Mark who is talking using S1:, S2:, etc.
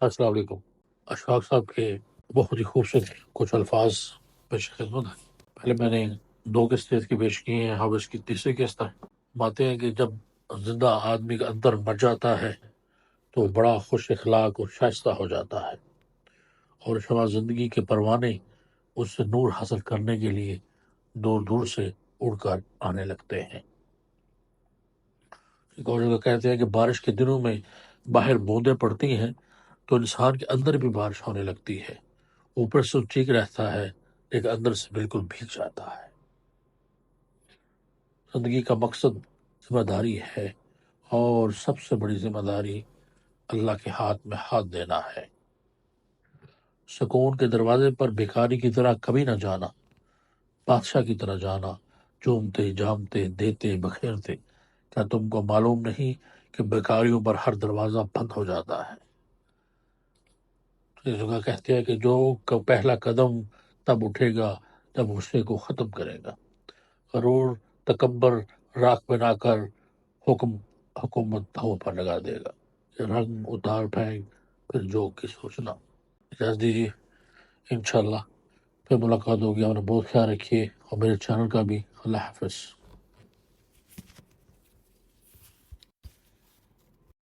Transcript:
S1: السلام علیکم۔ اشفاق صاحب کے بہت ہی خوبصورت کچھ الفاظ پیش خدمت ہیں۔ پہلے میں نے 2 قسطیں اس کی پیش کی ہیں، اب اس کی تیسری قسط ہے۔ باتیں ہیں کہ جب زندہ آدمی کا اندر مر جاتا ہے تو بڑا خوش اخلاق اور شائستہ ہو جاتا ہے، اور شمع زندگی کے پروانے اس سے نور حاصل کرنے کے لیے دور دور سے اڑ کر آنے لگتے ہیں۔ ایک اور جگہ کہتے ہیں کہ بارش کے دنوں میں باہر بوندیں پڑتی ہیں تو انسان کے اندر بھی بارش ہونے لگتی ہے، اوپر سے ٹھیک رہتا ہے لیکن اندر سے بالکل بھیگ جاتا ہے۔ زندگی کا مقصد ذمہ داری ہے، اور سب سے بڑی ذمہ داری اللہ کے ہاتھ میں ہاتھ دینا ہے۔ سکون کے دروازے پر بھکاری کی طرح کبھی نہ جانا، بادشاہ کی طرح جانا، چومتے جامتے دیتے بخیرتے۔ کیا تم کو معلوم نہیں کہ بیکاریوں پر ہر دروازہ بند ہو جاتا ہے؟ اس جگہ کہتے ہیں کہ جو پہلا قدم تب اٹھے گا جب غصے کو ختم کرے گا، غرور تکبر راکھ بنا کر حکومت ہوا پر لگا دے گا، یہ رنگ اتار پھینک پھر جو کی سوچنا۔ اجازت دیجیے، انشاءاللہ پھر ملاقات ہوگی۔ آپ نے بہت خیال رکھیے، اور میرے چینل کا بھی۔ اللہ حافظ۔